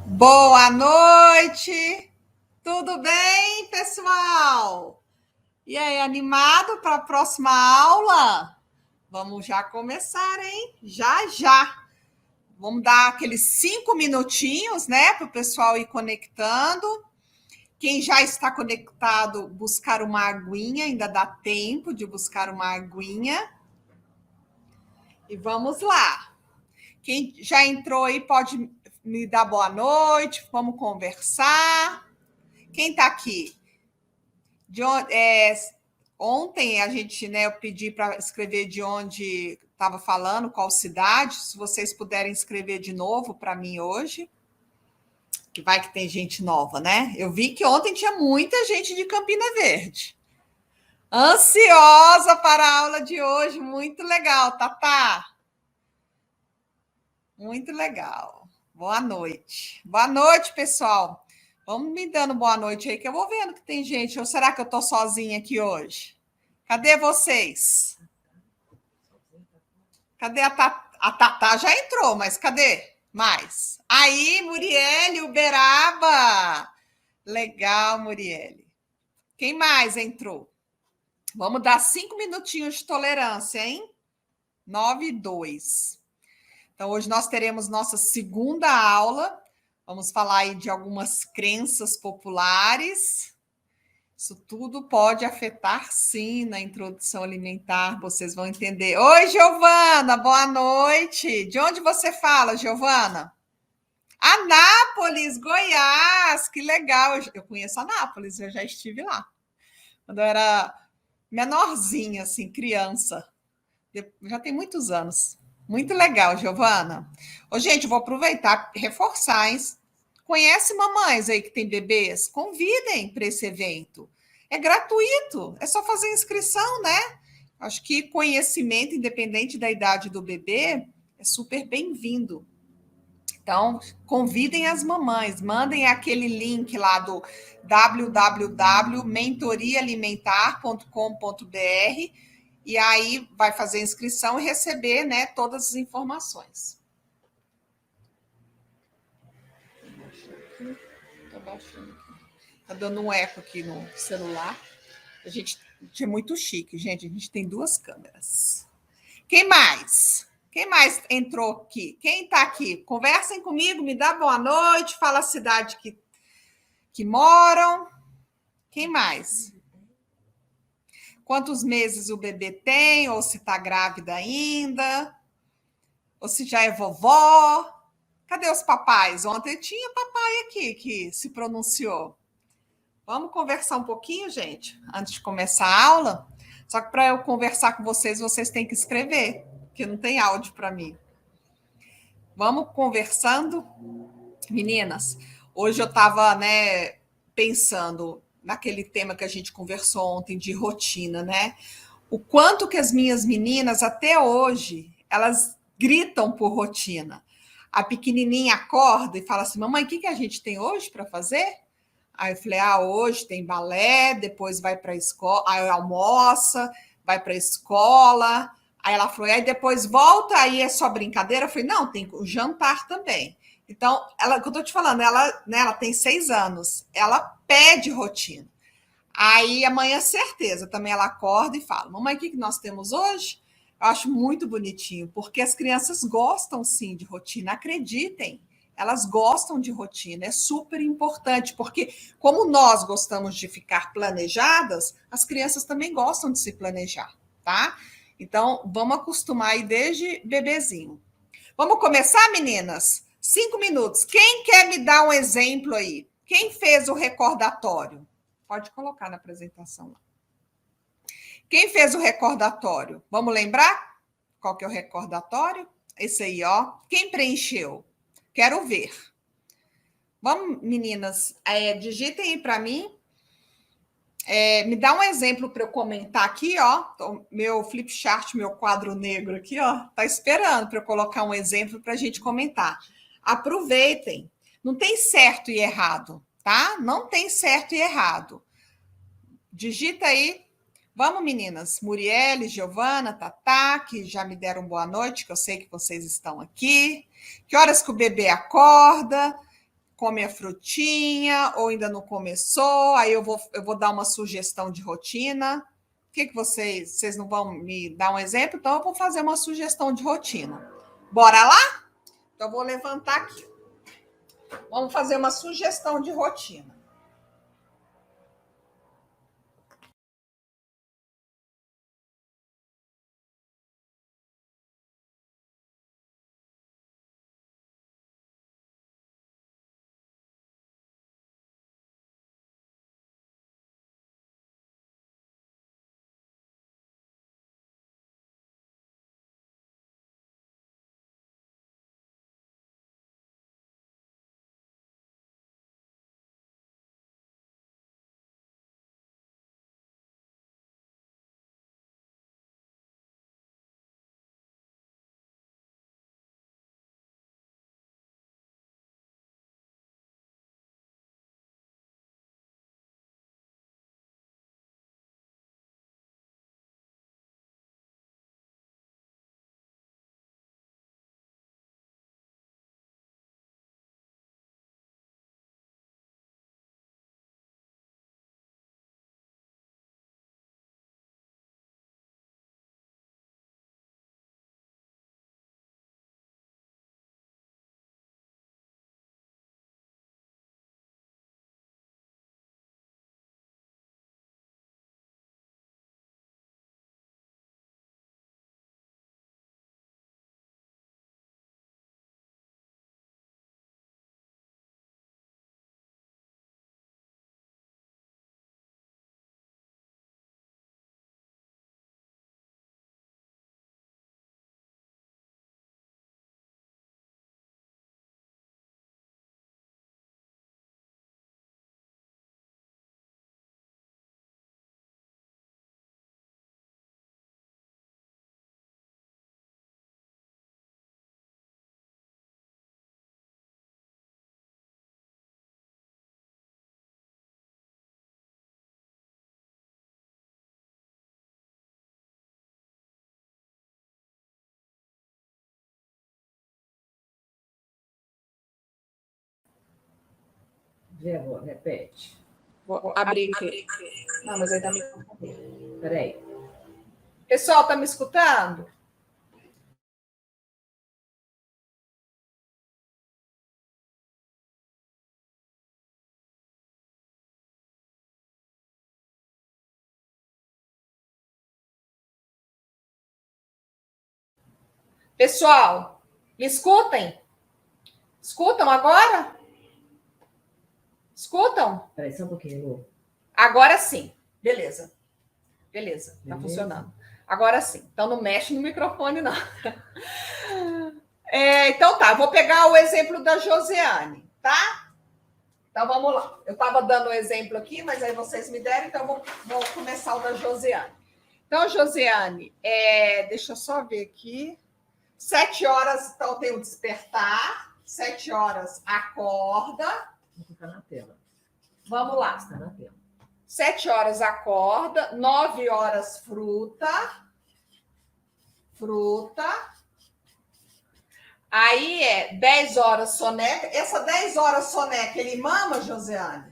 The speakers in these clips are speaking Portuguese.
Boa noite! Tudo bem, pessoal? E aí, animado para a próxima aula? Vamos já começar, hein? Já, já. Vamos dar aqueles 5 minutinhos, né, para o pessoal ir conectando. Quem já está conectado, buscar uma aguinha, ainda dá tempo de buscar uma aguinha. E vamos lá. Quem já entrou aí pode me dar boa noite, vamos conversar. Quem está aqui? Ontem a gente, né, eu pedi para escrever de onde estava falando, qual cidade. Se vocês puderem escrever de novo para mim hoje, que vai que tem gente nova, né? Eu vi que ontem tinha muita gente de Campina Verde. Ansiosa para a aula de hoje, muito legal, Tatá. Muito legal. Boa noite. Boa noite, pessoal. Vamos me dando boa noite aí, que eu vou vendo que tem gente. Ou será que eu estou sozinha aqui hoje? Cadê vocês? Cadê a Tatá? A Tatá já entrou, mas cadê mais? Aí, Muriele Uberaba. Legal, Muriele. Quem mais entrou? Vamos dar 5 minutinhos de tolerância, hein? 9:02. Então, hoje nós teremos nossa segunda aula. Vamos falar aí de algumas crenças populares. Isso tudo pode afetar, sim, na introdução alimentar, vocês vão entender. Oi, Giovana, boa noite. De onde você fala, Giovana? Anápolis, Goiás, que legal. Eu conheço Anápolis, eu já estive lá. Quando eu era menorzinha, assim, criança. Já tem muitos anos. Muito legal, Giovana. Ô, gente, vou aproveitar e reforçar, hein? Conhece mamães aí que tem bebês? Convidem para esse evento. É gratuito, é só fazer inscrição, né? Acho que conhecimento, independente da idade do bebê, é super bem-vindo. Então, convidem as mamães, mandem aquele link lá do www.mentoriaalimentar.com.br e aí vai fazer a inscrição e receber, né, todas as informações. Estou baixando aqui. Tá dando um eco aqui no celular. A gente é muito chique, gente. A gente tem 2 câmeras. Quem mais? Quem mais entrou aqui? Quem está aqui? Conversem comigo, me dá boa noite, fala a cidade que moram. Quem mais? Quantos meses o bebê tem, ou se está grávida ainda, ou se já é vovó. Cadê os papais? Ontem tinha papai aqui que se pronunciou. Vamos conversar um pouquinho, gente, antes de começar a aula? Só que para eu conversar com vocês, vocês têm que escrever, porque não tem áudio para mim. Vamos conversando? Meninas, hoje eu estava, né, pensando naquele tema que a gente conversou ontem de rotina, né? O quanto que as minhas meninas, até hoje, elas gritam por rotina. A pequenininha acorda e fala assim: mamãe, o que a gente tem hoje para fazer? Aí eu falei: hoje tem balé, depois vai para a escola, aí almoça, vai para a escola. Aí ela falou: aí depois volta, aí é só brincadeira. Eu falei: não, tem o jantar também. Então, ela, que eu estou te falando, ela tem 6 anos, ela pede rotina. Aí amanhã, certeza, também ela acorda e fala: mamãe, o que nós temos hoje? Eu acho muito bonitinho, porque as crianças gostam sim de rotina, acreditem. Elas gostam de rotina, é super importante, porque como nós gostamos de ficar planejadas, as crianças também gostam de se planejar, tá? Então, vamos acostumar aí desde bebezinho. Vamos começar, meninas? 5 minutos. Quem quer me dar um exemplo aí? Quem fez o recordatório? Pode colocar na apresentação lá. Quem fez o recordatório? Vamos lembrar? Qual que é o recordatório? Esse aí, ó. Quem preencheu? Quero ver. Vamos, meninas, digitem aí para mim. Me dá um exemplo para eu comentar aqui, ó. Meu flip chart, meu quadro negro aqui, ó, tá esperando para eu colocar um exemplo para a gente comentar. Aproveitem. Não tem certo e errado, tá? Não tem certo e errado. Digita aí. Vamos, meninas. Muriele, Giovana, Tatá, que já me deram boa noite, que eu sei que vocês estão aqui. Que horas que o bebê acorda? come a frutinha ou ainda não começou? Aí eu vou dar uma sugestão de rotina. O que vocês não vão me dar um exemplo? Então eu vou fazer uma sugestão de rotina. Bora lá? Então eu vou levantar aqui. Vamos fazer uma sugestão de rotina. Vê agora, repete. Vou abrir aqui. Não, mas aí tá me. Peraí. Pessoal, tá me escutando? Pessoal, me escutem? Escutam agora? Escutam? Peraí, só um pouquinho, Lu. Agora sim. Beleza. Beleza, tá funcionando. Agora sim. Então não mexe no microfone, não. Então tá, vou pegar o exemplo da Josiane, tá? Então vamos lá. Eu estava dando um exemplo aqui, mas aí vocês me deram, então vou começar o da Josiane. Então, Josiane, deixa eu só ver aqui. 7 horas, então tem o despertar. 7 horas acorda. Vou ficar na tela. Vamos lá. Está na tela. 7 horas acorda, 9 horas fruta. Aí 10 horas soneca. Essa 10 horas soneca, ele mama, Josiane?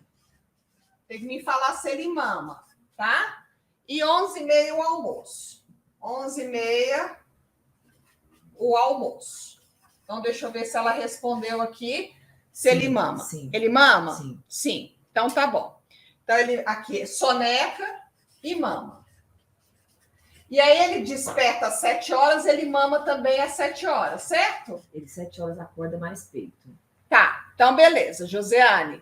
Tem que me falar se ele mama, tá? E 11h30 o almoço. 11h30 o almoço. Então, deixa eu ver se ela respondeu aqui. Se ele mama. Sim. Ele mama? Sim. Sim. Então, tá bom. Então, ele aqui soneca e mama. E aí, ele desperta às 7 horas, ele mama também às 7 horas, certo? Ele 7 horas acorda mais peito. Tá. Então, beleza. Josiane,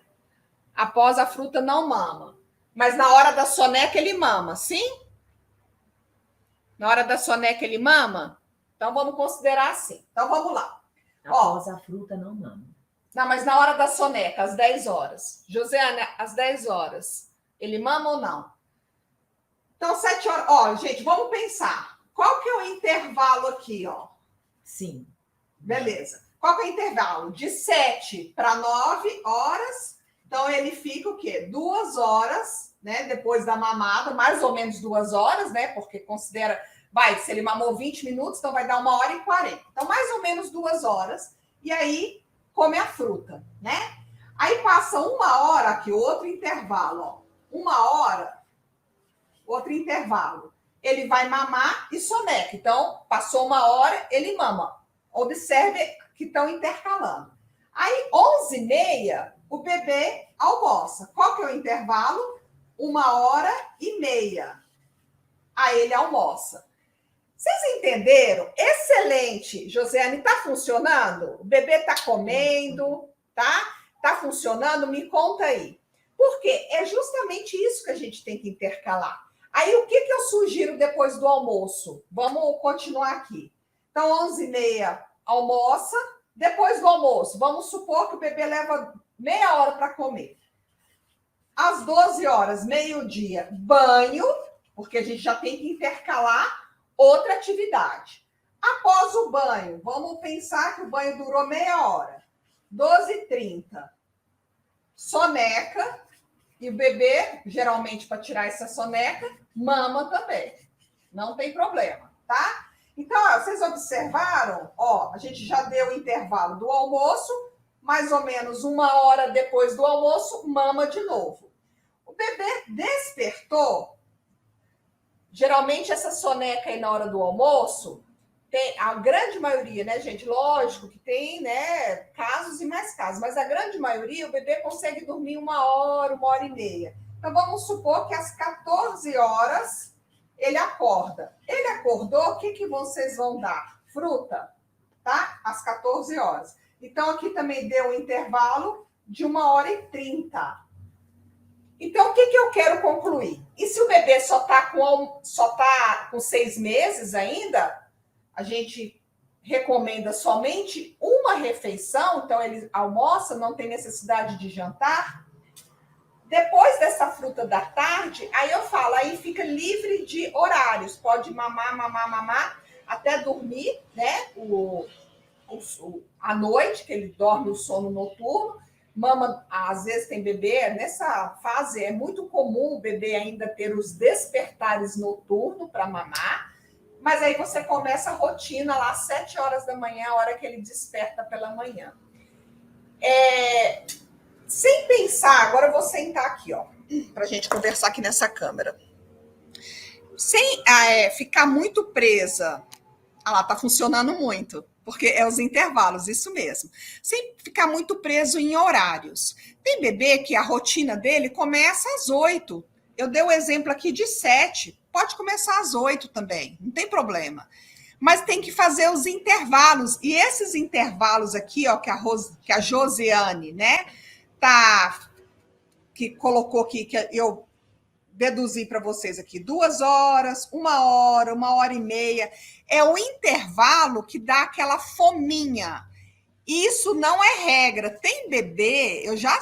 após a fruta não mama. Mas na hora da soneca ele mama, sim? Na hora da soneca ele mama? Então vamos considerar assim. Então vamos lá. Após a fruta não mama. Não, mas na hora da soneca, às 10 horas. Josiane, às 10 horas, ele mama ou não? Então, 7 horas. Ó, gente, vamos pensar. Qual que é o intervalo aqui, ó? Sim. Beleza. Qual que é o intervalo? De 7 para 9 horas. Então, ele fica o quê? 2 horas, né? Depois da mamada, mais ou menos 2 horas, né? Porque considera, se ele mamou 20 minutos, então vai dar 1h40. Então, mais ou menos 2 horas. E aí, come a fruta, né? Aí passa 1 hora aqui, outro intervalo, ó. 1 hora, outro intervalo. Ele vai mamar e soneca. Então, passou 1 hora, ele mama. Observe que estão intercalando. Aí, 11h30, o bebê almoça. Qual que é o intervalo? 1h30. Aí ele almoça. Vocês entenderam? Excelente, Josiane. Está funcionando? O bebê está comendo, tá? Está funcionando? Me conta aí. Porque é justamente isso que a gente tem que intercalar. Aí, o que eu sugiro depois do almoço? Vamos continuar aqui. Então, 11h30, almoça. Depois do almoço, vamos supor que o bebê leva meia hora para comer. Às 12 horas, meio-dia, banho, porque a gente já tem que intercalar outra atividade. Após o banho, vamos pensar que o banho durou meia hora. 12h30, soneca. E o bebê, geralmente, para tirar essa soneca, mama também. Não tem problema, tá? Então, ó, vocês observaram? Ó, a gente já deu o intervalo do almoço, mais ou menos 1 hora depois do almoço, mama de novo. O bebê despertou. Geralmente, essa soneca aí na hora do almoço, tem a grande maioria, né, gente? Lógico que tem, né, casos e mais casos, mas a grande maioria, o bebê consegue dormir 1 hora, 1h30. Então, vamos supor que às 14 horas ele acorda. Ele acordou, o que vocês vão dar? Fruta, tá? Às 14 horas. Então, aqui também deu um intervalo de 1h30. Então, o que eu quero concluir? E se o bebê só tá com 6 meses ainda, a gente recomenda somente uma refeição, então ele almoça, não tem necessidade de jantar. Depois dessa fruta da tarde, aí eu falo, aí fica livre de horários, pode mamar, até dormir, né? À noite, que ele dorme o sono noturno, mama, às vezes tem bebê, nessa fase é muito comum o bebê ainda ter os despertares noturnos para mamar, mas aí você começa a rotina lá às 7 horas da manhã, a hora que ele desperta pela manhã. Sem pensar, agora eu vou sentar aqui, ó, para a gente conversar aqui nessa câmera. Sem ficar muito presa. Ah lá, tá funcionando muito, porque é os intervalos, isso mesmo. Sem ficar muito preso em horários. Tem bebê que a rotina dele começa às 8. Eu dei o exemplo aqui de 7. Pode começar às 8 também, não tem problema. Mas tem que fazer os intervalos. E esses intervalos aqui, ó, que a Josiane, né, que colocou aqui, que eu deduzi para vocês aqui, 2 horas, 1 hora, 1h30, é o intervalo que dá aquela fominha. Isso não é regra. Tem bebê, eu já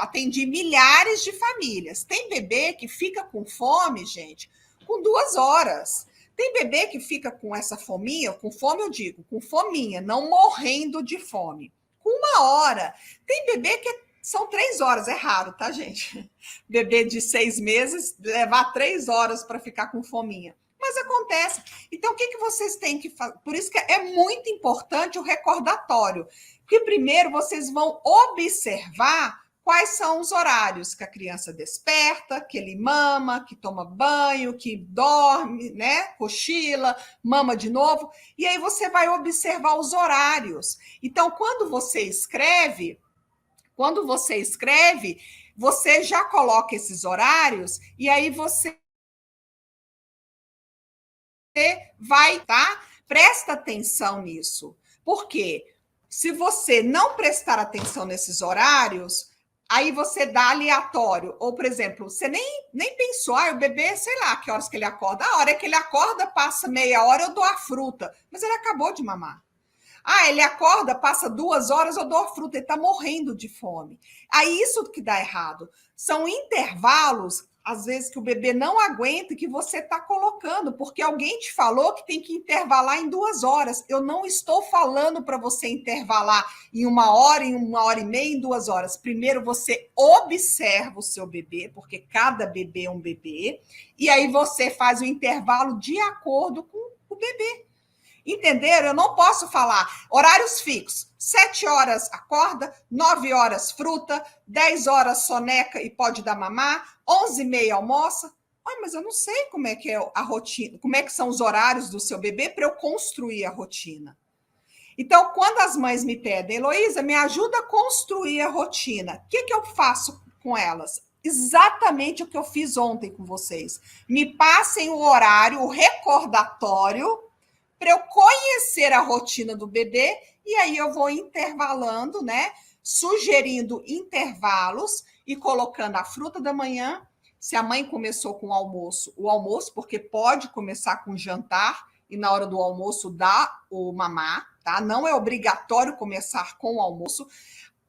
atendi milhares de famílias. Tem bebê que fica com fome, gente, com 2 horas. Tem bebê que fica com essa fominha, com fome eu digo, com fominha, não morrendo de fome, com 1 hora. Tem bebê que são 3 horas, é raro, tá, gente? Bebê de 6 meses levar 3 horas para ficar com fominha. Mas acontece. Então, o que vocês têm que fazer? Por isso que é muito importante o recordatório. Porque primeiro vocês vão observar quais são os horários que a criança desperta, que ele mama, que toma banho, que dorme, né? Cochila, mama de novo. E aí você vai observar os horários. Então, quando você escreve, você já coloca esses horários e aí você vai, tá? Presta atenção nisso. Por quê? Se você não prestar atenção nesses horários, aí você dá aleatório. Ou, por exemplo, você nem pensou, o bebê, sei lá, que horas que ele acorda. A hora que ele acorda, passa meia hora, eu dou a fruta. Mas ele acabou de mamar. Ele acorda, passa 2 horas, eu dou a fruta, ele está morrendo de fome. Aí isso que dá errado. São intervalos, às vezes, que o bebê não aguenta e que você está colocando, porque alguém te falou que tem que intervalar em 2 horas. Eu não estou falando para você intervalar em 1 hora, em 1h30, em 2 horas. Primeiro você observa o seu bebê, porque cada bebê é um bebê, e aí você faz o intervalo de acordo com o bebê. Entenderam? Eu não posso falar horários fixos. 7 horas acorda, 9 horas fruta, 10 horas soneca e pode dar mamar, 11h30 almoça. Ai, mas eu não sei como é que é a rotina, como é que são os horários do seu bebê para eu construir a rotina. Então, quando as mães me pedem, Heloísa, me ajuda a construir a rotina, o que eu faço com elas? Exatamente o que eu fiz ontem com vocês. Me passem o horário, o recordatório, para eu conhecer a rotina do bebê, e aí eu vou intervalando, né? Sugerindo intervalos e colocando a fruta da manhã. Se a mãe começou com o almoço, porque pode começar com o jantar, e na hora do almoço dá o mamar, tá? Não é obrigatório começar com o almoço.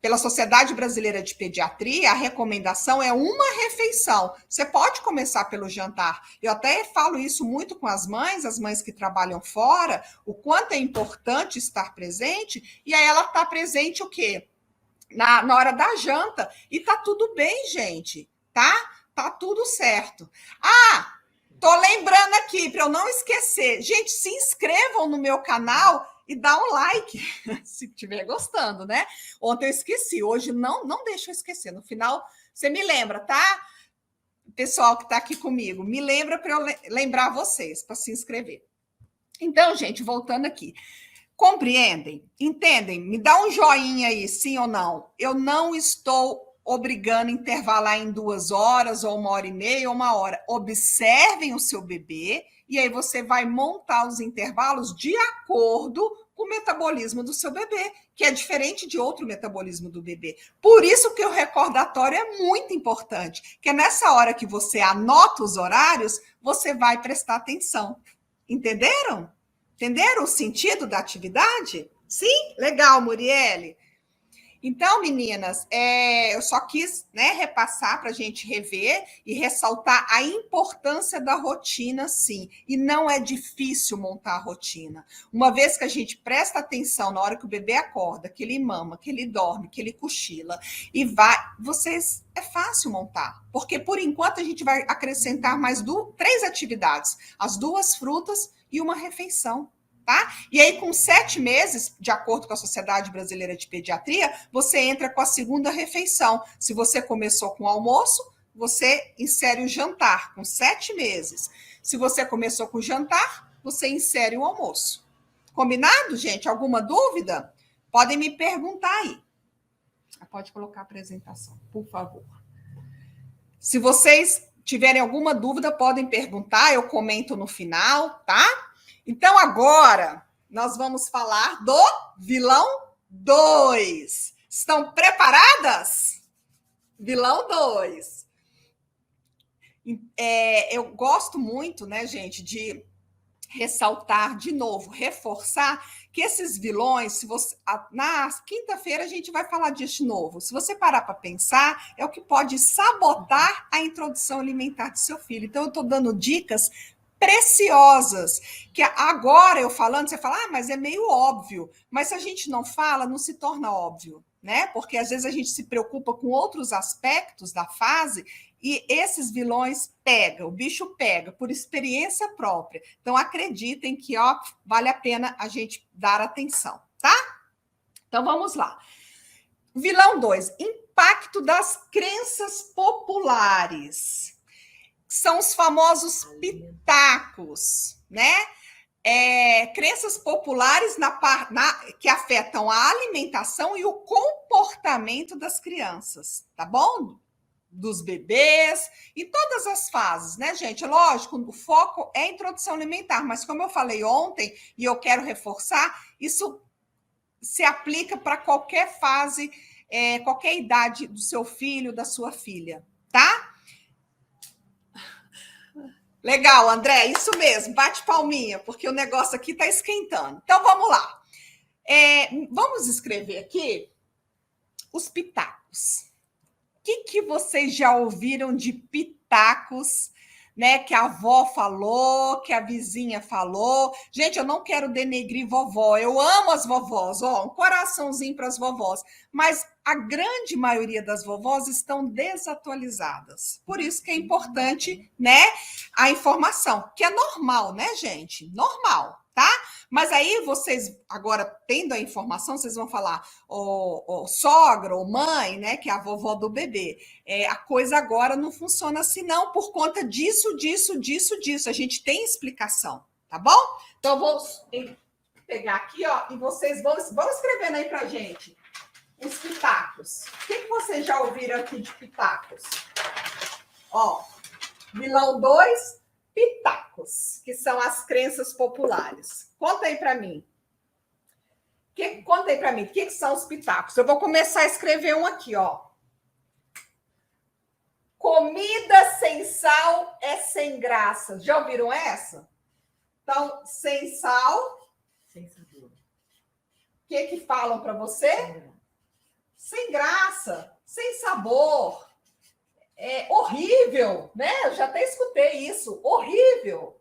Pela Sociedade Brasileira de Pediatria, a recomendação é uma refeição. Você pode começar pelo jantar. Eu até falo isso muito com as mães que trabalham fora, o quanto é importante estar presente, e aí ela está presente o quê? Na hora da janta. E tá tudo bem, gente, tá? Tá tudo certo. Ah, tô lembrando aqui, para eu não esquecer. Gente, se inscrevam no meu canal e dá um like, se estiver gostando, né? Ontem eu esqueci, hoje não deixa eu esquecer. No final, você me lembra, tá? Pessoal que está aqui comigo, me lembra para eu lembrar vocês, para se inscrever. Então, gente, voltando aqui. Compreendem? Entendem? Me dá um joinha aí, sim ou não. Eu não estou obrigando a intervalar em 2 horas, ou 1h30, ou 1 hora. Observem o seu bebê, e aí você vai montar os intervalos de acordo com o metabolismo do seu bebê, que é diferente de outro metabolismo do bebê. Por isso que o recordatório é muito importante, que é nessa hora que você anota os horários, você vai prestar atenção. Entenderam? Entenderam o sentido da atividade? Sim? Legal, Muriele. Então, meninas, eu só quis, né, repassar para a gente rever e ressaltar a importância da rotina, sim. E não é difícil montar a rotina. Uma vez que a gente presta atenção na hora que o bebê acorda, que ele mama, que ele dorme, que ele cochila, e vai, é fácil montar. Porque, por enquanto, a gente vai acrescentar mais 3 atividades. As 2 frutas e uma refeição. Tá? E aí, com 7 meses, de acordo com a Sociedade Brasileira de Pediatria, você entra com a segunda refeição. Se você começou com o almoço, você insere o jantar, com 7 meses. Se você começou com o jantar, você insere o almoço. Combinado, gente? Alguma dúvida? Podem me perguntar aí. Pode colocar a apresentação, por favor. Se vocês tiverem alguma dúvida, podem perguntar, eu comento no final, tá? Então, agora, nós vamos falar do vilão 2. Estão preparadas? Vilão 2. Eu gosto muito, né, gente, de ressaltar de novo, reforçar que esses vilões, se você, na quinta-feira a gente vai falar disso de novo. Se você parar para pensar, é o que pode sabotar a introdução alimentar do seu filho. Então, eu estou dando dicas preciosas, que agora eu falando, você fala, mas é meio óbvio. Mas se a gente não fala, não se torna óbvio, né? Porque às vezes a gente se preocupa com outros aspectos da fase e esses vilões pegam, o bicho pega, por experiência própria. Então, acreditem que vale a pena a gente dar atenção, tá? Então, vamos lá. Vilão 2, impacto das crenças populares. São os famosos pitacos, né? Crenças populares que afetam a alimentação e o comportamento das crianças, tá bom? Dos bebês, e todas as fases, né, gente? Lógico, o foco é a introdução alimentar, mas como eu falei ontem, e eu quero reforçar, isso se aplica para qualquer fase, qualquer idade do seu filho, da sua filha, tá? Legal, André, isso mesmo, bate palminha, porque o negócio aqui está esquentando. Então, vamos lá. Vamos escrever aqui os pitacos. O que vocês já ouviram de pitacos, né? Que a avó falou, que a vizinha falou. Gente, eu não quero denegrir vovó, eu amo as vovós, um coraçãozinho para as vovós, mas a grande maioria das vovós estão desatualizadas. Por isso que é importante, né, a informação, que é normal, né, gente? Normal, tá? Mas aí vocês, agora tendo a informação, vocês vão falar, ô sogra, ou mãe, né, que é a vovó do bebê, a coisa agora não funciona assim não, por conta disso, disso, disso, disso. A gente tem explicação, tá bom? Então, eu vou pegar aqui, ó, e vocês vão escrevendo aí pra gente os pitacos. O que vocês já ouviram aqui de pitacos? Ó, vilão 2, pitacos, que são as crenças populares. Conta aí para mim. Conta aí para mim, o que são os pitacos? Eu vou começar a escrever um aqui, ó. Comida sem sal é sem graça. Já ouviram essa? Então, sem sal. Sem sabor. O que falam para você? Sem graça, sem sabor. É horrível, né? Eu já até escutei isso. Horrível.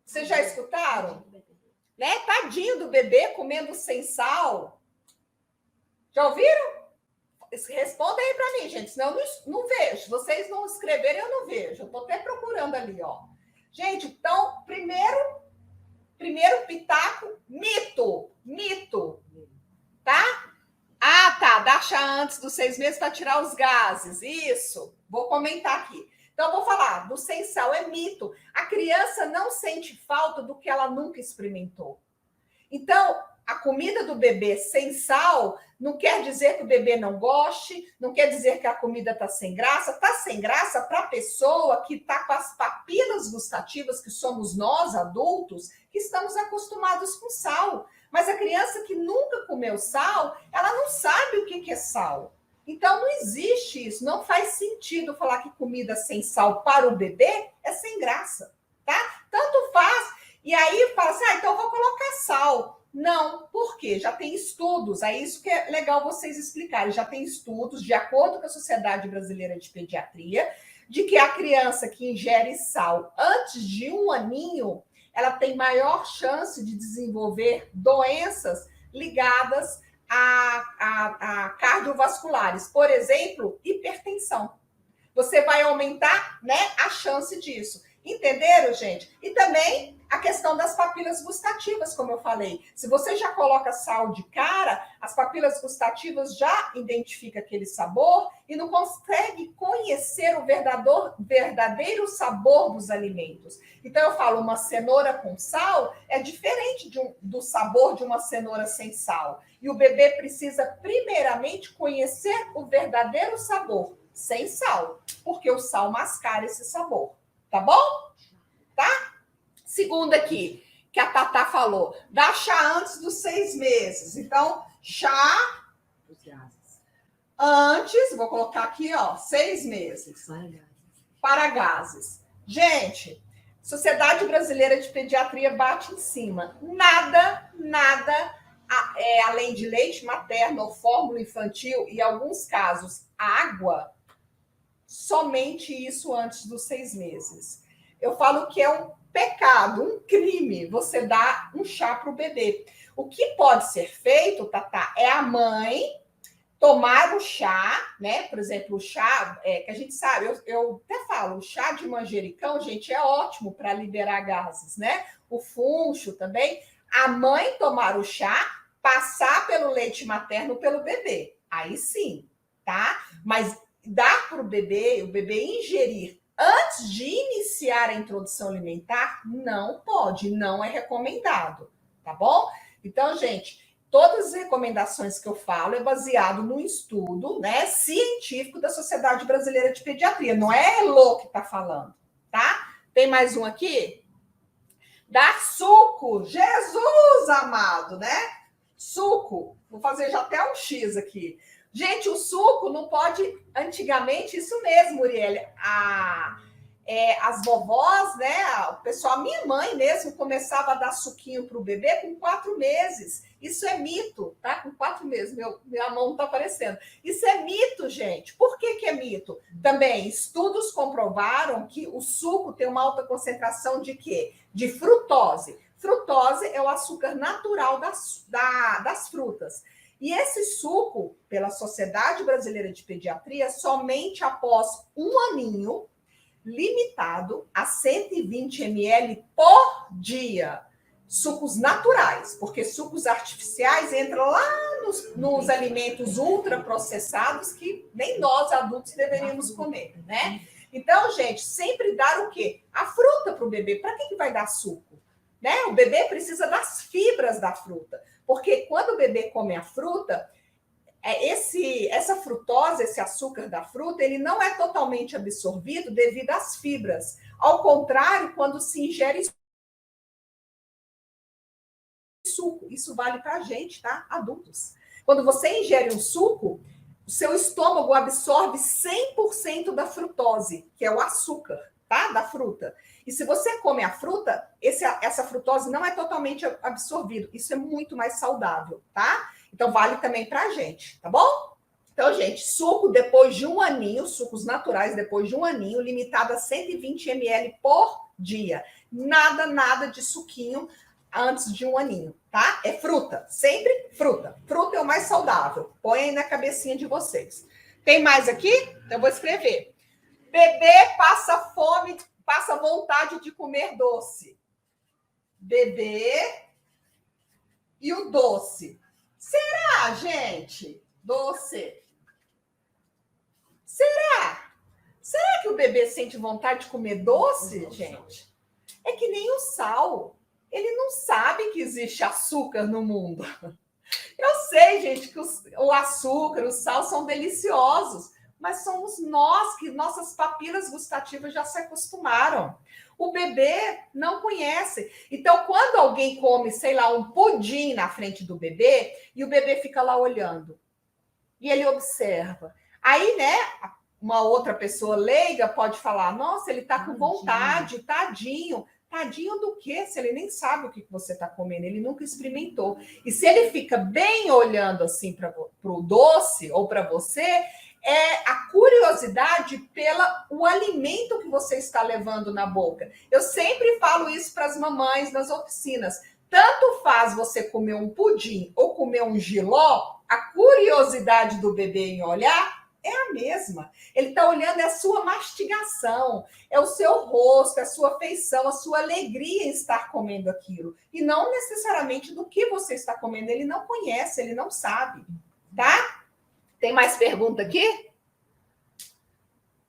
Vocês já escutaram? Né? Tadinho do bebê comendo sem sal. Já ouviram? Respondem aí para mim, gente, senão eu não vejo. Se vocês não escreverem, eu não vejo. Eu estou até procurando ali, ó. Gente, então, primeiro pitaco, mito. Mito. Tá? Ah, tá. Dá chá antes dos 6 meses para tirar os gases. Isso. Vou comentar aqui. Então, vou falar do sem sal. É mito. A criança não sente falta do que ela nunca experimentou. Então, a comida do bebê sem sal não quer dizer que o bebê não goste, não quer dizer que a comida está sem graça. Está sem graça para a pessoa que está com as papilas gustativas, que somos nós, adultos, que estamos acostumados com sal. Mas a criança que nunca comeu sal, ela não sabe o que é sal. Então, não existe isso. Não faz sentido falar que comida sem sal para o bebê é sem graça, tá? Tanto faz. E aí, fala assim, então eu vou colocar sal. Não, por quê? Já tem estudos. É isso que é legal vocês explicarem. Já tem estudos, de acordo com a Sociedade Brasileira de Pediatria, de que a criança que ingere sal antes de 1 aninho, ela tem maior chance de desenvolver doenças ligadas a cardiovasculares. Por exemplo, hipertensão. Você vai aumentar, né, a chance disso. Entenderam, gente? E também a questão das papilas gustativas, como eu falei. Se você já coloca sal de cara, as papilas gustativas já identificam aquele sabor e não consegue conhecer o verdadeiro sabor dos alimentos. Então, eu falo, uma cenoura com sal é diferente do sabor de uma cenoura sem sal. E o bebê precisa, primeiramente, conhecer o verdadeiro sabor, sem sal, porque o sal mascara esse sabor. Tá bom? Tá? Segunda aqui, que a Tatá falou, dá chá antes dos 6 meses. Então, chá antes, vou colocar aqui, ó, 6 meses. Para gases. Gente, Sociedade Brasileira de Pediatria bate em cima. Nada, além de leite materno ou fórmula infantil, e em alguns casos, água, somente isso antes dos 6 meses. Eu falo que é um pecado, um crime, você dar um chá para o bebê. O que pode ser feito, Tatá, é a mãe tomar o chá, né? Por exemplo, o chá, que a gente sabe, eu até falo, o chá de manjericão, gente, é ótimo para liberar gases, né? O funcho também. A mãe tomar o chá, passar pelo leite materno pelo bebê. Aí sim, tá? Mas dar para o bebê ingerir antes de iniciar a introdução alimentar, não pode, não é recomendado, tá bom? Então, gente, todas as recomendações que eu falo é baseado no estudo, né, científico da Sociedade Brasileira de Pediatria, não é a Elô que está falando, tá? Tem mais um aqui? Dar suco, Jesus amado, né? Suco, vou fazer já até um X aqui. Gente, o suco não pode... Antigamente, isso mesmo, Muriel. As vovós, né? O pessoal, minha mãe mesmo, começava a dar suquinho para o bebê com 4 meses. Isso é mito, tá? Com 4 meses. Minha mão não está aparecendo. Isso é mito, gente. Por que é mito? Também, estudos comprovaram que o suco tem uma alta concentração de quê? De frutose. Frutose é o açúcar natural das frutas. E esse suco, pela Sociedade Brasileira de Pediatria, somente após 1 aninho, limitado a 120 ml por dia. sucos naturais, porque sucos artificiais entram lá nos alimentos ultraprocessados que nem nós adultos deveríamos comer, né? Então, gente, sempre dar o quê? A fruta para o bebê. Para que vai dar suco? Né? O bebê precisa das fibras da fruta, porque quando o bebê come a fruta, essa frutose, esse açúcar da fruta, ele não é totalmente absorvido devido às fibras. Ao contrário, quando se ingere suco, isso vale para a gente, tá? Adultos. Quando você ingere um suco, o seu estômago absorve 100% da frutose, que é o açúcar, tá? Da fruta. E se você come a fruta, essa frutose não é totalmente absorvida. Isso é muito mais saudável, tá? Então, vale também para a gente, tá bom? Então, gente, suco depois de um aninho, sucos naturais depois de um aninho, limitado a 120 ml por dia. Nada de suquinho antes de um aninho, tá? É fruta, sempre fruta. Fruta é o mais saudável. Põe aí na cabecinha de vocês. Tem mais aqui? Então, eu vou escrever. Bebê passa fome, passa vontade de comer doce. Bebê e o doce. Será, gente? Doce. Será? Será que o bebê sente vontade de comer doce, gente? É que nem o sal. Ele não sabe que existe açúcar no mundo. Eu sei, gente, que o açúcar, o sal são deliciosos, mas somos nós que nossas papilas gustativas já se acostumaram. O bebê não conhece. Então, quando alguém come, sei lá, um pudim na frente do bebê, e o bebê fica lá olhando, e ele observa. Aí, né, uma outra pessoa leiga pode falar, nossa, ele tá com vontade, tadinho. Tadinho do quê? Se ele nem sabe o que você está comendo, ele nunca experimentou. E se ele fica bem olhando assim para o doce ou para você, é a curiosidade pelo alimento que você está levando na boca. Eu sempre falo isso para as mamães nas oficinas. Tanto faz você comer um pudim ou comer um jiló, a curiosidade do bebê em olhar é a mesma. Ele está olhando, é a sua mastigação, é o seu rosto, é a sua feição, a sua alegria em estar comendo aquilo. E não necessariamente do que você está comendo. Ele não conhece, ele não sabe. Tá? Tem mais pergunta aqui?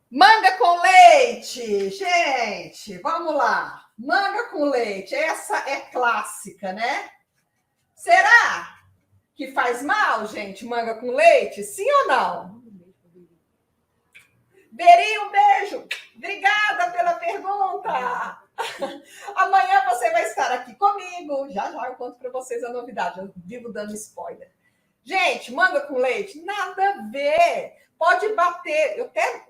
Manga com leite! Gente, vamos lá. Manga com leite, essa é clássica, né? Será que faz mal, gente, manga com leite? Sim ou não? Beri, um beijo. Obrigada pela pergunta. Amanhã você vai estar aqui comigo. Já eu conto para vocês a novidade. Eu vivo dando spoiler. Gente, manga com leite, nada a ver. Pode bater. Eu até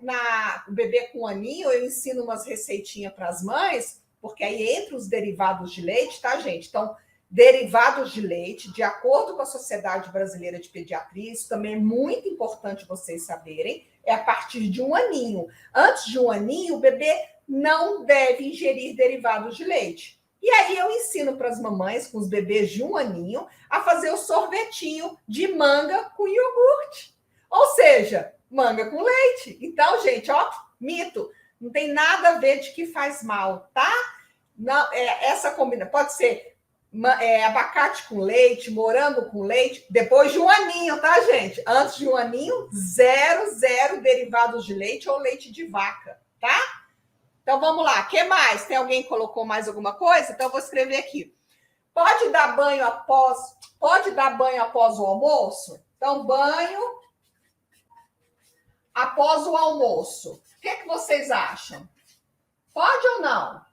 o bebê com aninho, eu ensino umas receitinhas para as mães, porque aí entre os derivados de leite, tá, gente? Então, derivados de leite, de acordo com a Sociedade Brasileira de Pediatria, isso também é muito importante vocês saberem, é a partir de um aninho. Antes de um aninho, o bebê não deve ingerir derivados de leite. E aí eu ensino para as mamães, com os bebês de um aninho, a fazer o sorvetinho de manga com iogurte. Ou seja, manga com leite. Então, gente, ó, mito. Não tem nada a ver de que faz mal, tá? Não, essa combinação pode ser abacate com leite, morango com leite, depois de um aninho, tá, gente? Antes de um aninho, zero derivados de leite ou leite de vaca, tá? Então, vamos lá. O que mais? Tem alguém que colocou mais alguma coisa? Então, eu vou escrever aqui. Pode dar banho após o almoço? Então, banho após o almoço. O que vocês acham? Pode ou não?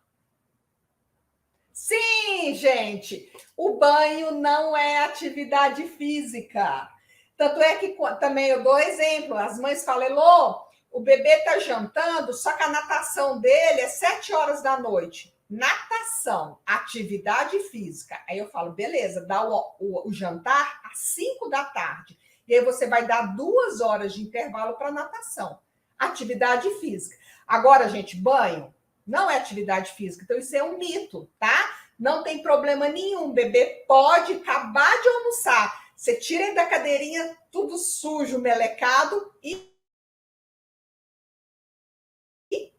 Sim, gente, o banho não é atividade física. Tanto é que também eu dou exemplo, as mães falam, Elô, o bebê está jantando, só que a natação dele é 7 horas da noite. Natação, atividade física. Aí eu falo, beleza, dá o jantar às 5 da tarde. E aí você vai dar 2 horas de intervalo para natação. Atividade física. Agora, gente, banho não é atividade física, então isso é um mito, tá? Não tem problema nenhum, o bebê pode acabar de almoçar, você tira ele da cadeirinha, tudo sujo, melecado, e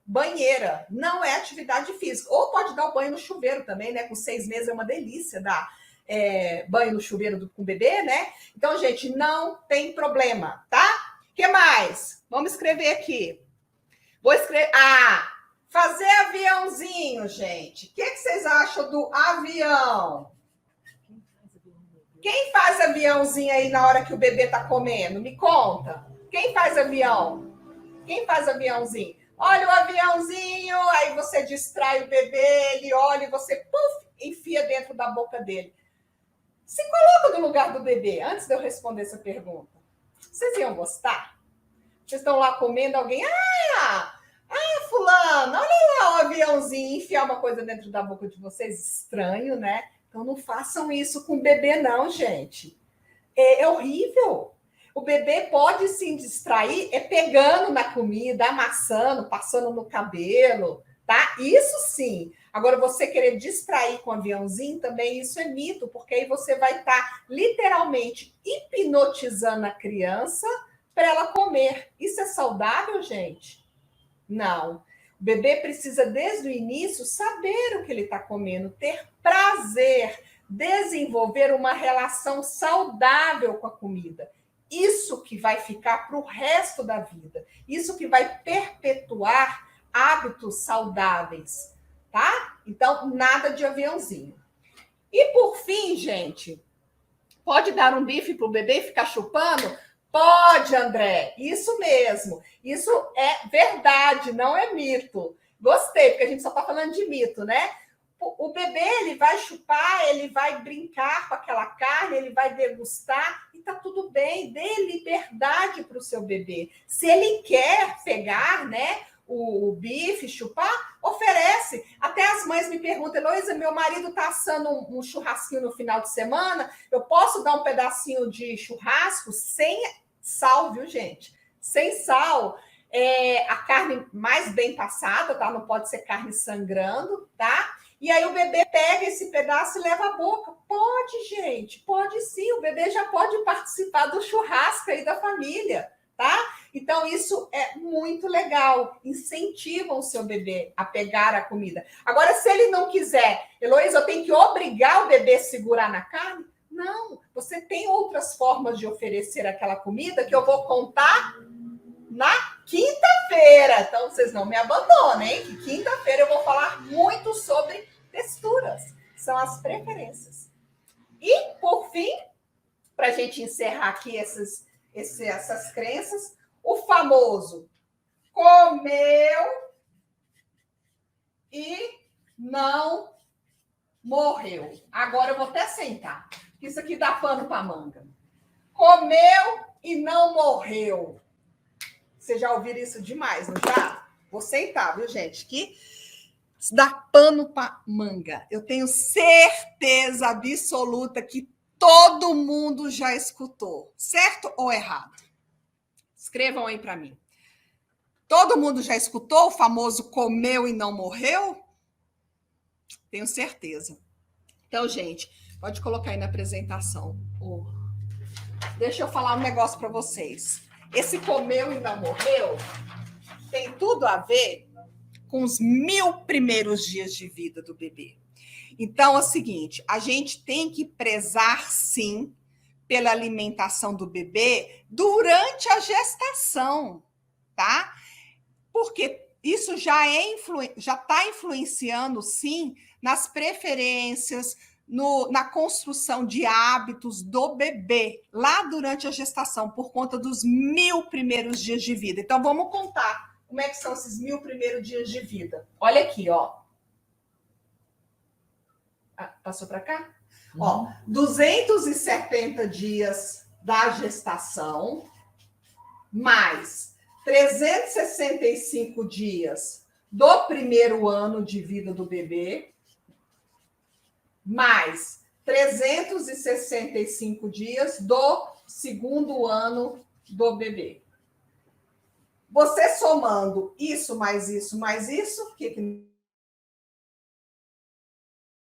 banheira, não é atividade física. Ou pode dar o banho no chuveiro também, né? Com 6 meses é uma delícia dar banho no chuveiro com o bebê, né? Então, gente, não tem problema, tá? O que mais? Vamos escrever aqui. Vou escrever... fazer aviãozinho, gente. O que vocês acham do avião? Quem faz aviãozinho aí na hora que o bebê tá comendo? Me conta. Quem faz avião? Quem faz aviãozinho? Olha o aviãozinho, aí você distrai o bebê, ele olha e você enfia dentro da boca dele. Se coloca no lugar do bebê, antes de eu responder essa pergunta. Vocês iam gostar? Vocês estão lá comendo, alguém... fulano, olha lá o aviãozinho, enfiar uma coisa dentro da boca de vocês. Estranho, né? Então não façam isso com o bebê não, gente. É horrível. O bebê pode se distrair pegando na comida, amassando, passando no cabelo, tá? Isso sim. Agora, você querer distrair com o aviãozinho, também isso é mito, porque aí você vai estar literalmente hipnotizando a criança para ela comer. Isso é saudável, gente? Não. O bebê precisa, desde o início, saber o que ele está comendo, ter prazer, desenvolver uma relação saudável com a comida. Isso que vai ficar para o resto da vida. Isso que vai perpetuar hábitos saudáveis, tá? Então, nada de aviãozinho. E por fim, gente, pode dar um bife para o bebê e ficar chupando? Pode, André. Isso mesmo. Isso é verdade, não é mito. Gostei, porque a gente só está falando de mito, né? O bebê, ele vai chupar, ele vai brincar com aquela carne, ele vai degustar e tá tudo bem. Dê liberdade para o seu bebê. Se ele quer pegar, né, o bife, chupar, oferece. Até as mães me perguntam, Heloísa, meu marido tá assando um churrasquinho no final de semana, eu posso dar um pedacinho de churrasco sem sal, viu, gente? Sem sal. A carne mais bem passada, tá? Não pode ser carne sangrando, tá? E aí o bebê pega esse pedaço e leva à boca. Pode, gente, pode sim. O bebê já pode participar do churrasco aí da família, tá? Então, isso é muito legal. Incentivam o seu bebê a pegar a comida. Agora, se ele não quiser, Heloísa, eu tenho que obrigar o bebê a segurar na carne? Não, você tem outras formas de oferecer aquela comida que eu vou contar na quinta-feira. Então, vocês não me abandonem, hein? Que quinta-feira eu vou falar muito sobre texturas. São as preferências. E, por fim, para a gente encerrar aqui essas crenças, o famoso comeu e não morreu. Agora eu vou até sentar. Isso aqui dá pano para manga. Comeu e não morreu. Vocês já ouviram isso demais, não já? Vou sentar, viu, gente? Que dá pano para manga. Eu tenho certeza absoluta que todo mundo já escutou. Certo ou errado? Escrevam aí para mim. Todo mundo já escutou o famoso comeu e não morreu? Tenho certeza. Então, gente, pode colocar aí na apresentação. Deixa eu falar um negócio para vocês. Esse comeu e não morreu tem tudo a ver com os 1000 primeiros dias de vida do bebê. Então, é o seguinte, a gente tem que prezar, sim, pela alimentação do bebê durante a gestação, tá? Porque isso já está influenciando, sim, nas preferências, na construção de hábitos do bebê lá durante a gestação, por conta dos 1000 primeiros dias de vida. Então, vamos contar como é que são esses 1000 primeiros dias de vida. Olha aqui, ó. Passou para cá? Ó, 270 dias da gestação, mais 365 dias do primeiro ano de vida do bebê, mais 365 dias do segundo ano do bebê. Você somando isso, mais isso, mais isso, o que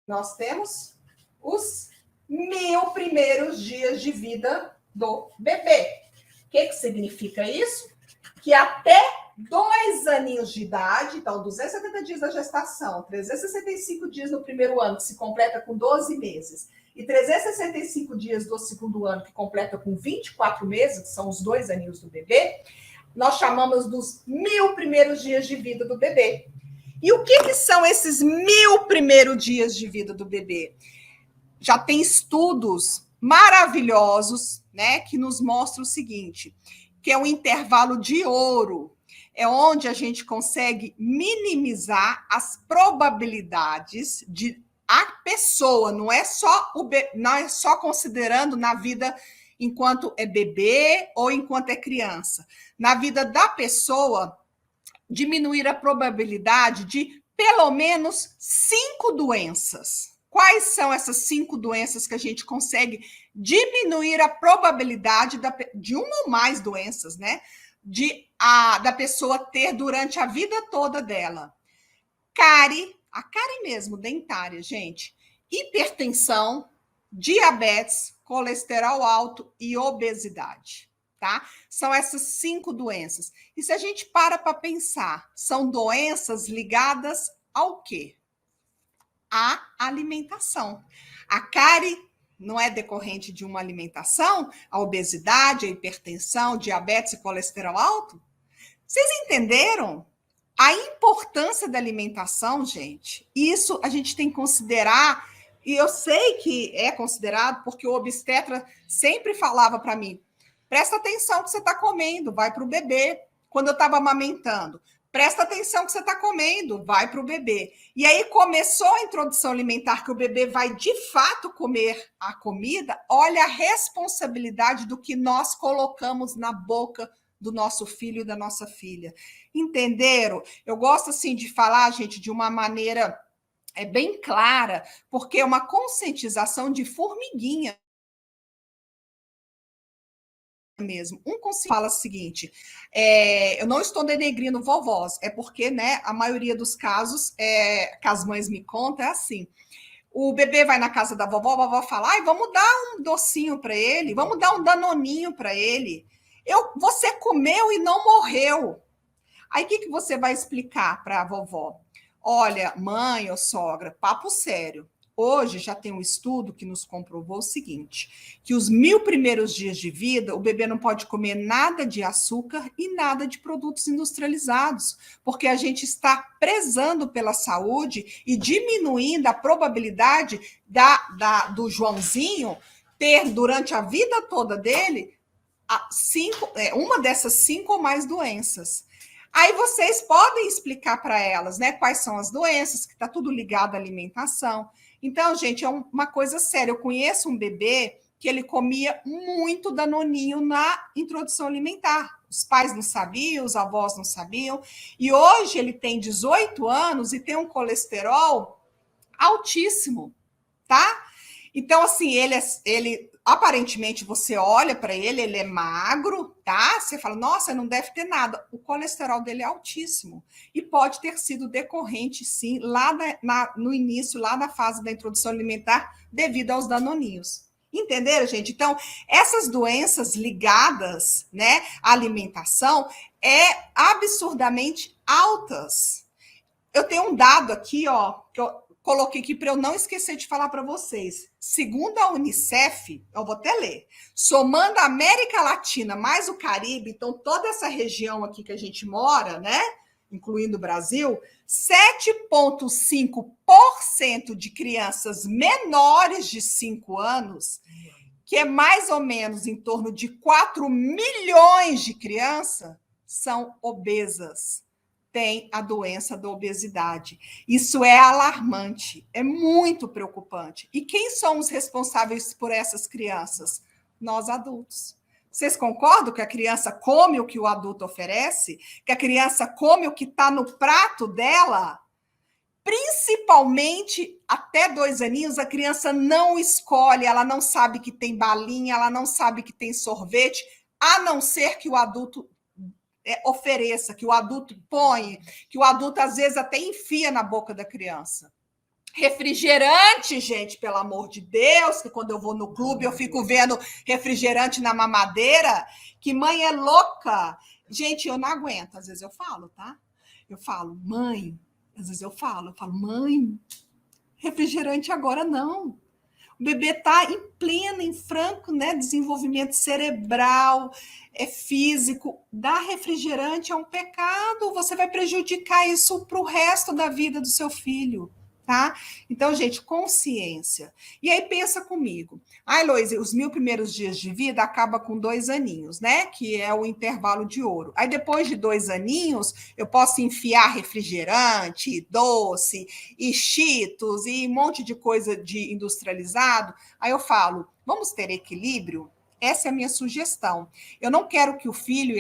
nós temos? Os 1000 primeiros dias de vida do bebê. O que significa isso? Que até 2 aninhos de idade, então 270 dias da gestação, 365 dias no primeiro ano, que se completa com 12 meses, e 365 dias do segundo ano, que completa com 24 meses, que são os 2 aninhos do bebê, nós chamamos dos 1000 primeiros dias de vida do bebê. E o que são esses 1000 primeiros dias de vida do bebê? Já tem estudos maravilhosos, né, que nos mostram o seguinte, que é um intervalo de ouro, é onde a gente consegue minimizar as probabilidades de a pessoa, não é só considerando na vida enquanto é bebê ou enquanto é criança. Na vida da pessoa, diminuir a probabilidade de pelo menos 5 doenças. Quais são essas 5 doenças que a gente consegue diminuir a probabilidade de uma ou mais doenças, né? Da pessoa ter durante a vida toda dela? Cárie, a cárie mesmo, dentária, gente. Hipertensão, diabetes, colesterol alto e obesidade. Tá? São essas 5 doenças. E se a gente para pensar, são doenças ligadas ao quê? À alimentação. A cárie não é decorrente de uma alimentação? A obesidade, a hipertensão, diabetes e colesterol alto? Vocês entenderam a importância da alimentação, gente? Isso a gente tem que considerar, e eu sei que é considerado, porque o obstetra sempre falava para mim, presta atenção que você está comendo, vai para o bebê. Quando eu estava amamentando, presta atenção que você está comendo, vai para o bebê. E aí começou a introdução alimentar, que o bebê vai de fato comer a comida. Olha a responsabilidade do que nós colocamos na boca do nosso filho e da nossa filha. Entenderam? Eu gosto assim de falar, gente, de uma maneira bem clara, porque é uma conscientização de formiguinha mesmo. Um conselho fala o seguinte, eu não estou denegrindo vovós, é porque, né, a maioria dos casos, que as mães me contam, é assim, o bebê vai na casa da vovó, a vovó fala, ai, vamos dar um docinho para ele, vamos dar um danoninho para ele. Você comeu e não morreu. Aí o que você vai explicar para a vovó? Olha, mãe ou sogra, papo sério. Hoje já tem um estudo que nos comprovou o seguinte, que os 1000 primeiros dias de vida, o bebê não pode comer nada de açúcar e nada de produtos industrializados, porque a gente está prezando pela saúde e diminuindo a probabilidade do Joãozinho ter, durante a vida toda dele, uma dessas 5 ou mais doenças. Aí vocês podem explicar para elas, né, quais são as doenças, que está tudo ligado à alimentação. Então, gente, é uma coisa séria. Eu conheço um bebê que ele comia muito danoninho na introdução alimentar. Os pais não sabiam, os avós não sabiam. E hoje ele tem 18 anos e tem um colesterol altíssimo, tá? Então, assim, ele aparentemente você olha para ele é magro, tá? Você fala, nossa, não deve ter nada. O colesterol dele é altíssimo. E pode ter sido decorrente, sim, lá no início, lá na fase da introdução alimentar, devido aos danoninhos. Entenderam, gente? Então, essas doenças ligadas, né, à alimentação absurdamente altas. Eu tenho um dado aqui, ó, que eu coloquei aqui para eu não esquecer de falar para vocês. Segundo a Unicef, eu vou até ler, somando a América Latina mais o Caribe, então toda essa região aqui que a gente mora, né, incluindo o Brasil, 7,5% de crianças menores de 5 anos, que é mais ou menos em torno de 4 milhões de crianças, são obesas. Tem a doença da obesidade. Isso é alarmante, é muito preocupante. E quem são os responsáveis por essas crianças? Nós adultos. Vocês concordam que a criança come o que o adulto oferece? Que a criança come o que está no prato dela? Principalmente até 2 aninhos, a criança não escolhe, ela não sabe que tem balinha, ela não sabe que tem sorvete, a não ser que o adulto ofereça, que o adulto põe, que o adulto às vezes até enfia na boca da criança. Refrigerante, gente, pelo amor de Deus, que quando eu vou no clube eu fico vendo refrigerante na mamadeira. Que mãe é louca. Gente, eu não aguento. Às vezes eu falo, tá? Eu falo, mãe. Às vezes eu falo, mãe, refrigerante agora não. O bebê está em pleno, em franco, né, desenvolvimento cerebral, físico. Dar refrigerante é um pecado. Você vai prejudicar isso para o resto da vida do seu filho. Tá? Então, gente, consciência. E aí pensa comigo. Ai, Loise, os 1000 primeiros dias de vida acaba com 2 aninhos, né? Que é o intervalo de ouro. Aí depois de 2 aninhos, eu posso enfiar refrigerante, doce, e Cheetos e um monte de coisa de industrializado. Aí eu falo, vamos ter equilíbrio? Essa é a minha sugestão. Eu não quero que o filho,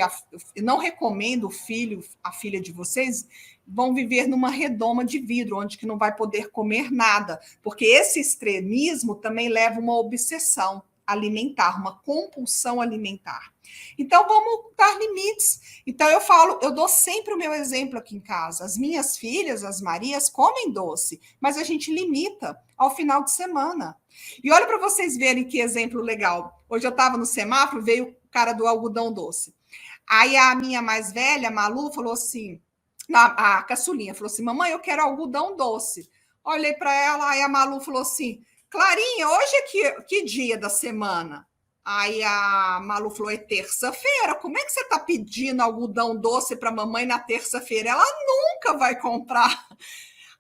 eu não recomendo o filho, a filha de vocês vão viver numa redoma de vidro, onde que não vai poder comer nada, porque esse extremismo também leva uma obsessão alimentar, uma compulsão alimentar. Então, vamos dar limites. Então, eu dou sempre o meu exemplo aqui em casa. As minhas filhas, as Marias, comem doce, mas a gente limita ao final de semana. E olha para vocês verem que exemplo legal. Hoje eu estava no semáforo, veio o cara do algodão doce. Aí a minha mais velha, a Malu, falou assim, a caçulinha falou assim, mamãe, eu quero algodão doce. Olhei para ela, aí a Malu falou assim, Clarinha, hoje é que dia da semana? Aí a Malu falou, é terça-feira, como é que você está pedindo algodão doce para a mamãe na terça-feira? Ela nunca vai comprar.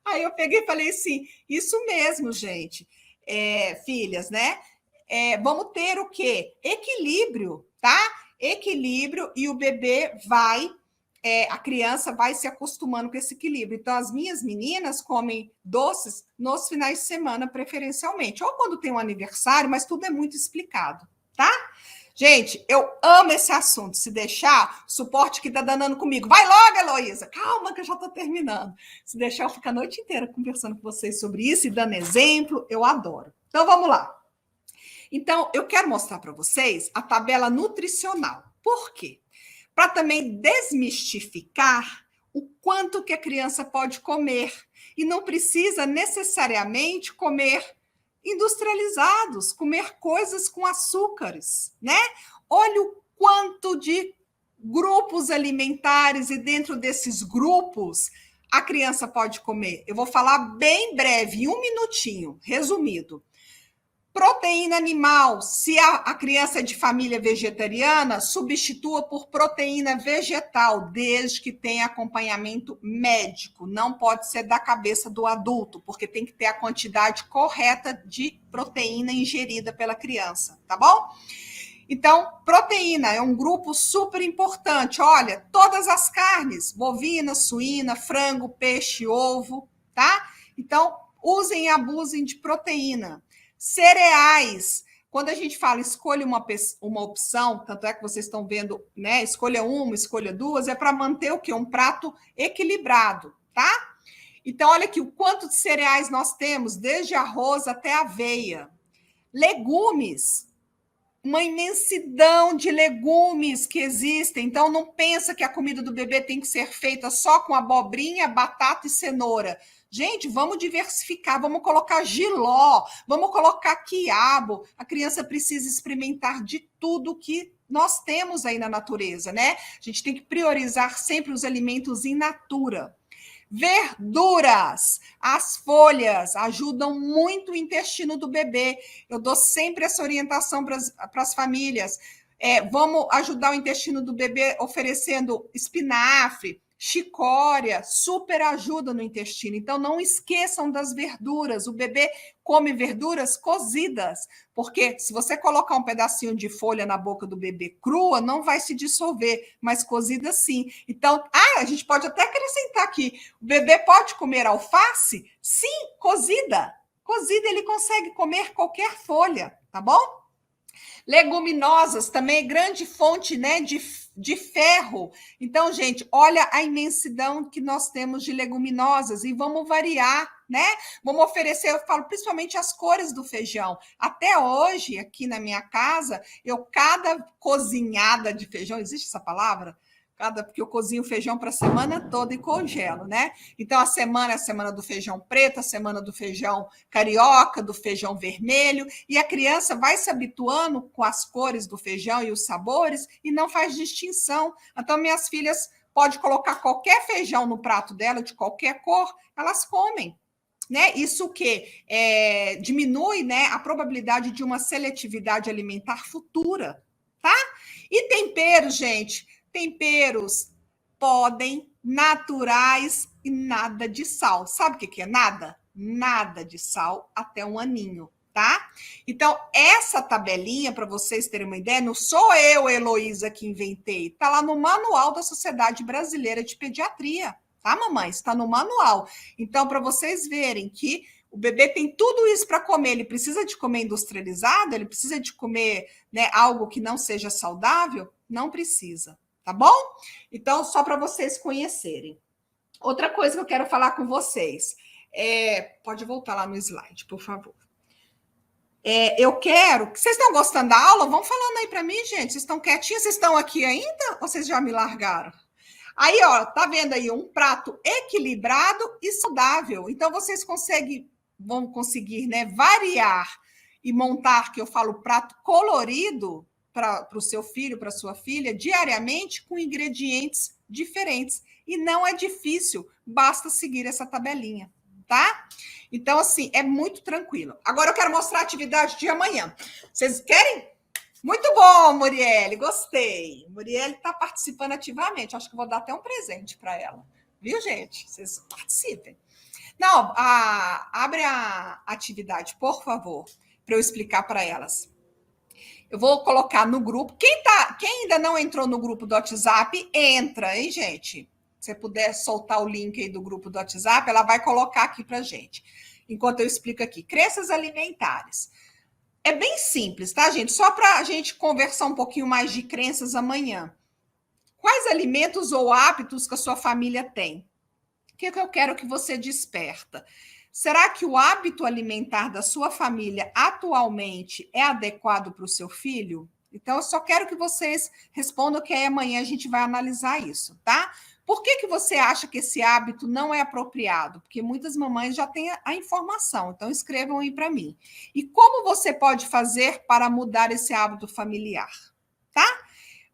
Aí eu peguei e falei assim, isso mesmo, gente, filhas, né? Vamos ter o quê? Equilíbrio, tá? Equilíbrio e o bebê vai a criança vai se acostumando com esse equilíbrio. Então, as minhas meninas comem doces nos finais de semana, preferencialmente, ou quando tem um aniversário, mas tudo é muito explicado, tá? Gente, eu amo esse assunto. Se deixar, suporte que tá danando comigo. Vai logo, Heloísa. Calma, que eu já tô terminando. Se deixar, eu fico a noite inteira conversando com vocês sobre isso e dando exemplo. Eu adoro. Então, vamos lá. Então, eu quero mostrar para vocês a tabela nutricional. Por quê? Para também desmistificar o quanto que a criança pode comer. E não precisa necessariamente comer industrializados, comer coisas com açúcares, né? Olha o quanto de grupos alimentares e dentro desses grupos a criança pode comer. Eu vou falar bem breve, em 1 minutinho, resumido. Proteína animal, se a criança é de família vegetariana, substitua por proteína vegetal, desde que tenha acompanhamento médico. Não pode ser da cabeça do adulto, porque tem que ter a quantidade correta de proteína ingerida pela criança, tá bom? Então, proteína é um grupo super importante. Olha, todas as carnes, bovina, suína, frango, peixe, ovo, tá? Então, usem e abusem de proteína. Cereais. Quando a gente fala escolha uma opção, tanto é que vocês estão vendo, né? Escolha uma, escolha duas, é para manter o quê? Um prato equilibrado, tá? Então, olha aqui o quanto de cereais nós temos, desde arroz até aveia. Legumes, uma imensidão de legumes que existem. Então, não pensa que a comida do bebê tem que ser feita só com abobrinha, batata e cenoura. Gente, vamos diversificar, vamos colocar jiló, vamos colocar quiabo. A criança precisa experimentar de tudo que nós temos aí na natureza, né? A gente tem que priorizar sempre os alimentos in natura. Verduras, as folhas ajudam muito o intestino do bebê. Eu dou sempre essa orientação para as famílias. Vamos ajudar o intestino do bebê oferecendo espinafre, chicória, super ajuda no intestino. Então, não esqueçam das verduras. O bebê come verduras cozidas, porque se você colocar um pedacinho de folha na boca do bebê crua, não vai se dissolver, mas cozida sim. Então, a gente pode até acrescentar aqui, o bebê pode comer alface? Sim, cozida. Cozida, ele consegue comer qualquer folha, tá bom? Leguminosas também é grande fonte, né, de ferro. Então, gente, olha a imensidão que nós temos de leguminosas e vamos variar, né? Vamos oferecer, eu falo principalmente as cores do feijão. Até hoje, aqui na minha casa, cada cozinhada de feijão, existe essa palavra? Porque eu cozinho feijão para a semana toda e congelo, né? Então, a semana é a semana do feijão preto, a semana do feijão carioca, do feijão vermelho, e a criança vai se habituando com as cores do feijão e os sabores e não faz distinção. Então, minhas filhas podem colocar qualquer feijão no prato dela, de qualquer cor, elas comem. Né? Isso que diminui, né, a probabilidade de uma seletividade alimentar futura, tá? E temperos, gente, temperos podem naturais e nada de sal. Sabe o que é nada? Nada de sal até 1 aninho, tá? Então, essa tabelinha, para vocês terem uma ideia, não sou eu, Heloísa, que inventei. Tá lá no Manual da Sociedade Brasileira de Pediatria. Tá, mamãe? Está no manual. Então, para vocês verem que o bebê tem tudo isso para comer, ele precisa de comer industrializado, ele precisa de comer, né, algo que não seja saudável? Não precisa, tá bom? Então, só para vocês conhecerem. Outra coisa que eu quero falar com vocês, pode voltar lá no slide, por favor. Eu quero... Vocês estão gostando da aula? Vão falando aí para mim, gente. Vocês estão quietinhos? Vocês estão aqui ainda? Ou vocês já me largaram? Aí, ó, tá vendo aí um prato equilibrado e saudável. Então, vocês vão conseguir, né, variar e montar, que eu falo, prato colorido para o seu filho, para sua filha, diariamente com ingredientes diferentes. E não é difícil, basta seguir essa tabelinha, tá? Então, assim, é muito tranquilo. Agora eu quero mostrar a atividade de amanhã. Vocês querem? Muito bom, Muriele, gostei. Muriele está participando ativamente. Acho que vou dar até um presente para ela. Viu, gente? Vocês participem. Não, abre a atividade, por favor, para eu explicar para elas. Eu vou colocar no grupo. Quem ainda não entrou no grupo do WhatsApp, entra, hein, gente? Se você puder soltar o link aí do grupo do WhatsApp, ela vai colocar aqui para gente. Enquanto eu explico aqui. Crenças alimentares. É bem simples, tá, gente? Só para a gente conversar um pouquinho mais de crenças amanhã. Quais alimentos ou hábitos que a sua família tem? O que eu quero que você desperta? Será que o hábito alimentar da sua família atualmente é adequado para o seu filho? Então, eu só quero que vocês respondam, que aí amanhã a gente vai analisar isso, tá? Por que você acha que esse hábito não é apropriado? Porque muitas mamães já têm a informação, então escrevam aí para mim. E como você pode fazer para mudar esse hábito familiar? Tá?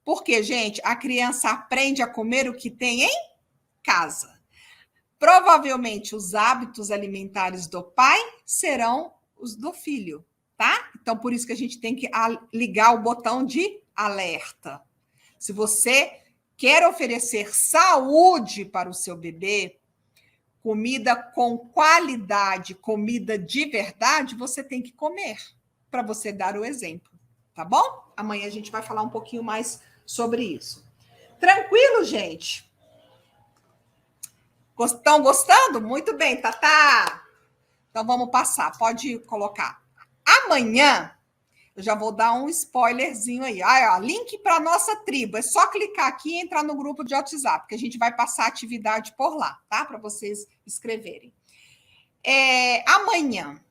Porque, gente, a criança aprende a comer o que tem em casa. Provavelmente os hábitos alimentares do pai serão os do filho, tá? Então, por isso que a gente tem que ligar o botão de alerta. Se você quer oferecer saúde para o seu bebê, comida com qualidade, comida de verdade, você tem que comer, para você dar o exemplo, tá bom? Amanhã a gente vai falar um pouquinho mais sobre isso. Tranquilo, gente? Estão gostando? Muito bem, Tatá. Então vamos passar, pode colocar. Amanhã eu já vou dar um spoilerzinho aí. Ó, link para a nossa tribo. É só clicar aqui e entrar no grupo de WhatsApp, que a gente vai passar a atividade por lá, tá? Para vocês escreverem. Amanhã,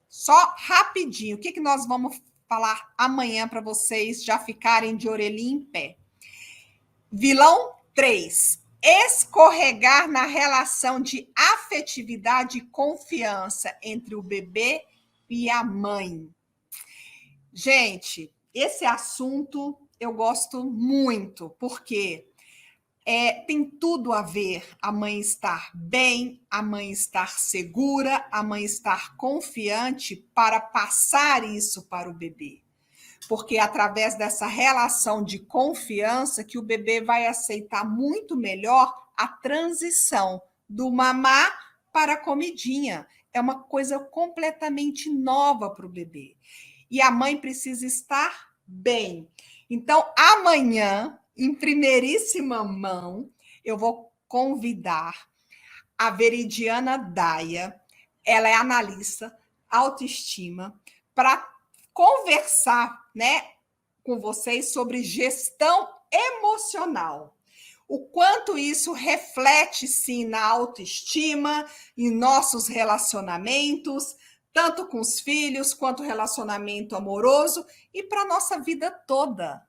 só rapidinho, o que nós vamos falar amanhã para vocês já ficarem de orelhinha em pé? Vilão 3. Escorregar na relação de afetividade e confiança entre o bebê e a mãe. Gente, esse assunto eu gosto muito, porque tem tudo a ver a mãe estar bem, a mãe estar segura, a mãe estar confiante para passar isso para o bebê. Porque é através dessa relação de confiança que o bebê vai aceitar muito melhor a transição do mamar para a comidinha. É uma coisa completamente nova para o bebê. E a mãe precisa estar bem. Então, amanhã, em primeiríssima mão, eu vou convidar a Veridiana Daia, ela é analista, autoestima, para conversar, né, com vocês sobre gestão emocional. O quanto isso reflete, sim, na autoestima, em nossos relacionamentos, tanto com os filhos, quanto relacionamento amoroso, e para a nossa vida toda.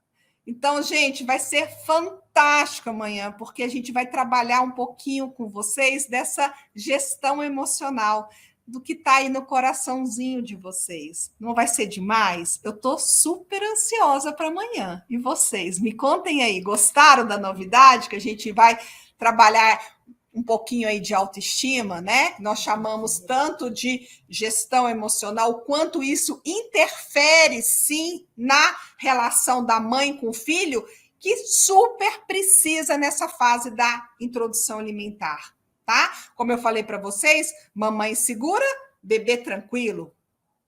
Então, gente, vai ser fantástico amanhã, porque a gente vai trabalhar um pouquinho com vocês dessa gestão emocional, do que está aí no coraçãozinho de vocês. Não vai ser demais? Eu estou super ansiosa para amanhã. E vocês? Me contem aí, gostaram da novidade que a gente vai trabalhar um pouquinho aí de autoestima, né? Nós chamamos tanto de gestão emocional, quanto isso interfere, sim, na relação da mãe com o filho, que super precisa nessa fase da introdução alimentar, tá? Como eu falei para vocês, mamãe segura, bebê tranquilo,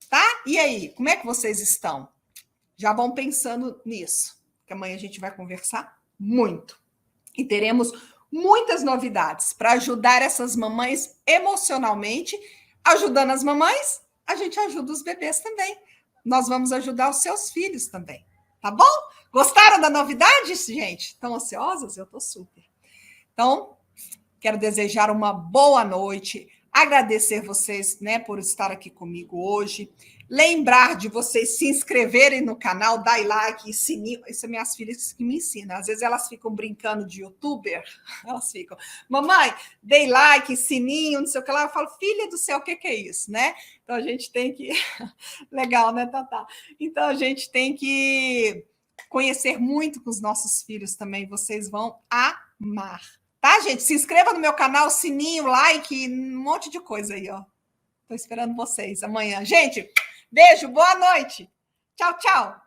tá? E aí, como é que vocês estão? Já vão pensando nisso, que amanhã a gente vai conversar muito. E teremos muitas novidades para ajudar essas mamães emocionalmente. Ajudando as mamães, a gente ajuda os bebês também. Nós vamos ajudar os seus filhos também, tá bom? Gostaram da novidade, gente? Estão ansiosas? Eu estou super. Então, quero desejar uma boa noite, agradecer vocês, né, por estar aqui comigo hoje. Lembrar de vocês se inscreverem no canal, dar like e sininho. Isso é minhas filhas que me ensinam. Às vezes elas ficam brincando de youtuber. Elas ficam, mamãe, dei like, sininho, não sei o que lá. Eu falo, filha do céu, o que é isso, né? Então a gente tem que. Legal, né, Tatá? Então a gente tem que conhecer muito com os nossos filhos também. Vocês vão amar. Tá, gente? Se inscreva no meu canal, sininho, like, um monte de coisa aí, ó. Tô esperando vocês amanhã. Gente, beijo, boa noite. Tchau, tchau.